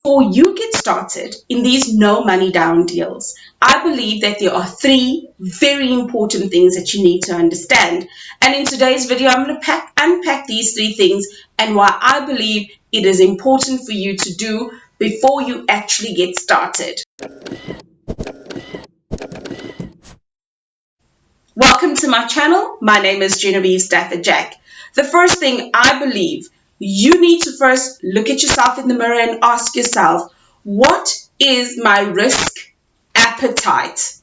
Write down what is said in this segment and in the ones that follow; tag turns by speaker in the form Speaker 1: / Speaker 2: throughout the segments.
Speaker 1: Before you get started in these no money down deals, I believe that there are three very important things that you need to understand. And in today's video, I'm going to unpack these three things and why I believe it is important for you to do before you actually get started. Welcome to my channel. My name is Genevieve Stafford Jack. The first thing I believe you need to first look at yourself in the mirror and ask yourself, what is my risk appetite?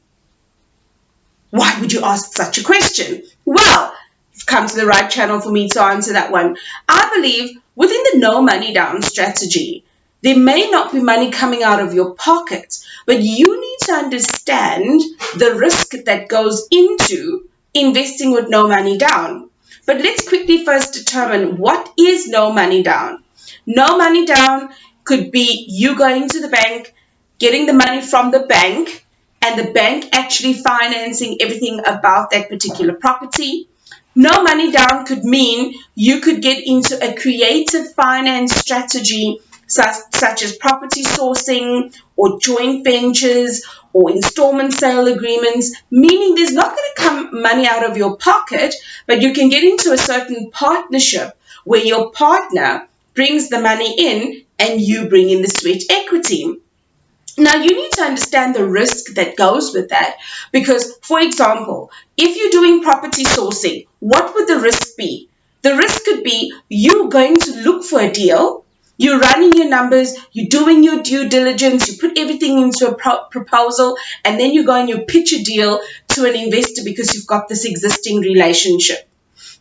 Speaker 1: Why would you ask such a question? Well, you've come to the right channel for me to answer that one. I believe within the no money down strategy, there may not be money coming out of your pocket, but you need to understand the risk that goes into investing with no money down. But let's quickly first determine what is no money down. No money down could be you going to the bank, getting the money from the bank, and the bank actually financing everything about that particular property. No money down could mean you could get into a creative finance strategy such as property sourcing or joint ventures or installment sale agreements, meaning there's not going to come money out of your pocket, but you can get into a certain partnership where your partner brings the money in and you bring in the sweat equity. Now, you need to understand the risk that goes with that because, for example, if you're doing property sourcing, what would the risk be? The risk could be you going to look for a deal, you're running your numbers, you're doing your due diligence, you put everything into a proposal, and then you go and you pitch a deal to an investor because you've got this existing relationship.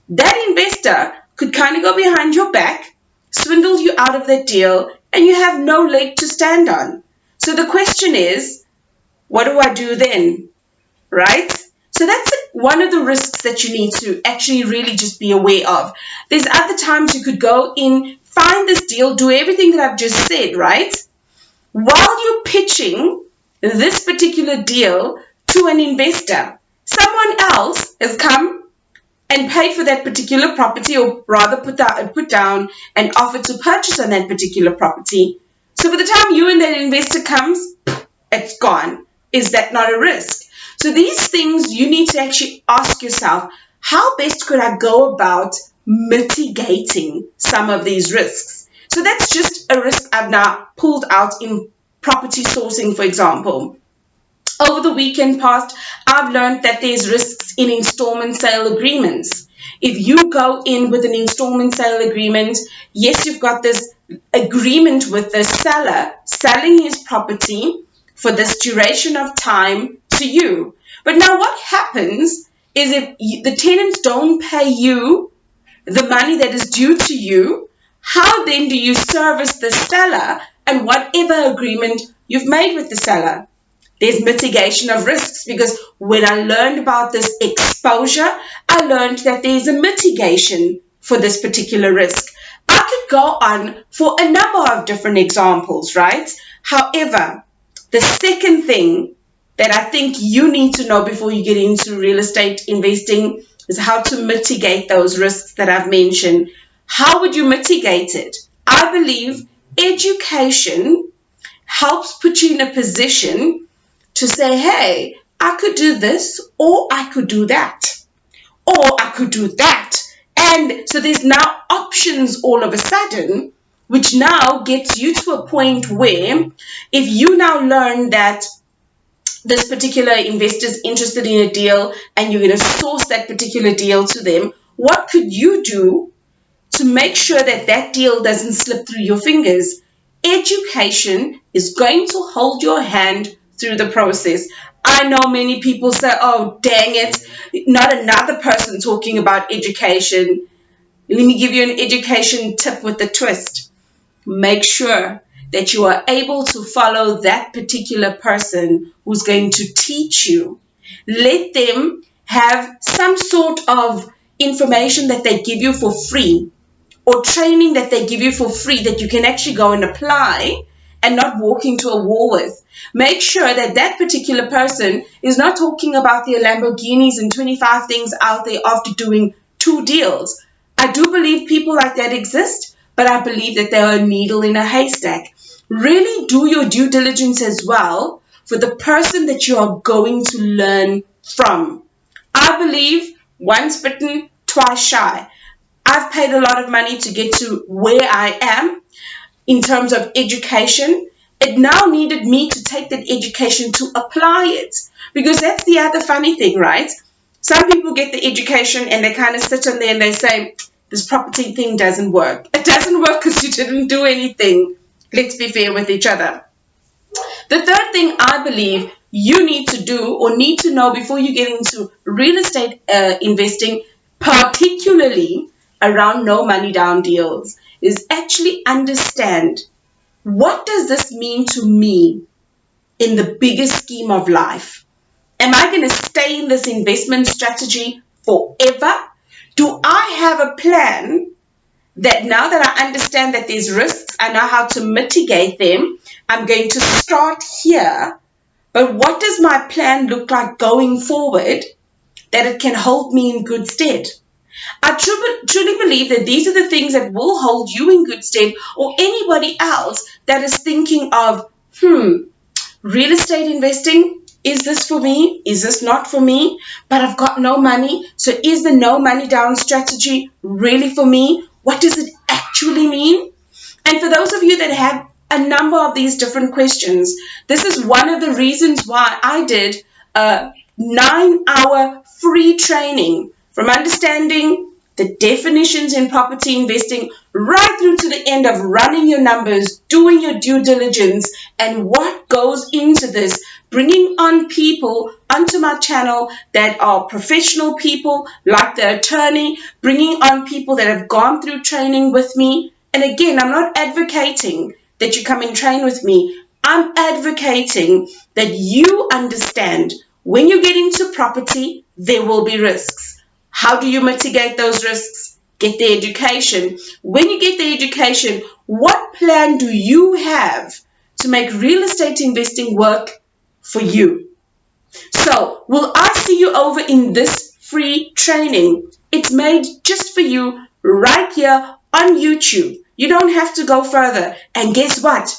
Speaker 1: That investor could kind of go behind your back, swindle you out of that deal, and you have no leg to stand on. So the question is, what do I do then, right? So that's one of the risks that you need to actually really just be aware of. There's other times you could go in, find this deal, do everything that I've just said, right? While you're pitching this particular deal to an investor, someone else has come and paid for that particular property, or rather put down an offer to purchase on that particular property. So by the time you and that investor comes, it's gone. Is that not a risk? So these things you need to actually ask yourself, how best could I go about mitigating some of these risks? So that's just a risk I've now pulled out in property sourcing, for example. Over the weekend past, I've learned that there's risks in installment sale agreements. If you go in with an installment sale agreement, yes, you've got this agreement with the seller selling his property for this duration of time to you. But now what happens is if the tenants don't pay you the money that is due to you, how then do you service the seller and whatever agreement you've made with the seller? There's mitigation of risks because when I learned about this exposure, I learned that there's a mitigation for this particular risk. I could go on for a number of different examples, right? However, the second thing that I think you need to know before you get into real estate investing is how to mitigate those risks that I've mentioned. How would you mitigate it? I believe education helps put you in a position to say, hey, I could do this, or I could do that, or I could do that. And so there's now options all of a sudden, which now gets you to a point where if you now learn that this particular investor is interested in a deal and you're going to source that particular deal to them, what could you do to make sure that that deal doesn't slip through your fingers? Education is going to hold your hand through the process. I know many people say, oh, dang it, not another person talking about education. Let me give you an education tip with a twist. Make sure that you are able to follow that particular person who's going to teach you. Let them have some sort of information that they give you for free or training that they give you for free that you can actually go and apply and not walk into a wall with. Make sure that that particular person is not talking about their Lamborghinis and 25 things out there after doing 2 deals. I do believe people like that exist, but I believe that they're a needle in a haystack. Really do your due diligence as well for the person that you are going to learn from. I believe once bitten, twice shy. I've paid a lot of money to get to where I am in terms of education. It now needed me to take that education to apply it. Because that's the other funny thing, right? Some people get the education and they kind of sit on there and they say, this property thing doesn't work. It doesn't work because you didn't do anything. Let's be fair with each other. The third thing I believe you need to do or need to know before you get into real estate investing, particularly around no money down deals, is actually understand, what does this mean to me in the bigger scheme of life? Am I going to stay in this investment strategy forever? Do I have a plan that now that I understand that there's risks, I know how to mitigate them? I'm going to start here, but what does my plan look like going forward that it can hold me in good stead? I truly believe that these are the things that will hold you in good stead, or anybody else that is thinking of, real estate investing, is this for me? Is this not for me? But I've got no money. So is the no money down strategy really for me? What does it actually mean? And for those of you that have a number of these different questions, this is one of the reasons why I did a 9-hour free training from understanding the definitions in property investing right through to the end of running your numbers, doing your due diligence, and what goes into this, bringing on people onto my channel that are professional people like the attorney, bringing on people that have gone through training with me. And again, I'm not advocating that you come and train with me. I'm advocating that you understand when you get into property, there will be risks. How do you mitigate those risks? Get the education. When you get the education, what plan do you have to make real estate investing work for you? So, will I see you over in this free training? It's made just for you right here on YouTube. You don't have to go further. And guess what?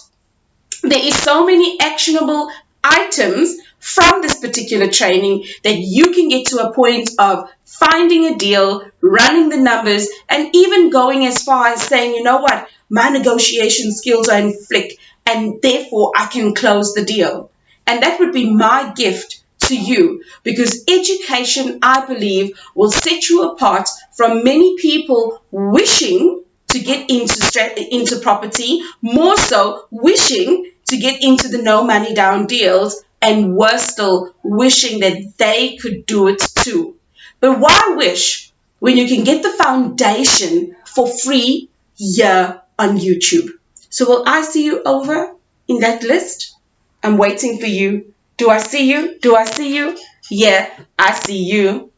Speaker 1: There is so many actionable items from this particular training that you can get to a point of finding a deal, running the numbers, and even going as far as saying, you know what, my negotiation skills are in flick, and therefore I can close the deal. And that would be my gift to you, because education, I believe, will set you apart from many people wishing to get into property, more so wishing to get into the no money down deals, and worse still, wishing that they could do it too. But why wish when you can get the foundation for free here on YouTube? So will I see you over in that list? I'm waiting for you. Do I see you? Do I see you? Yeah, I see you.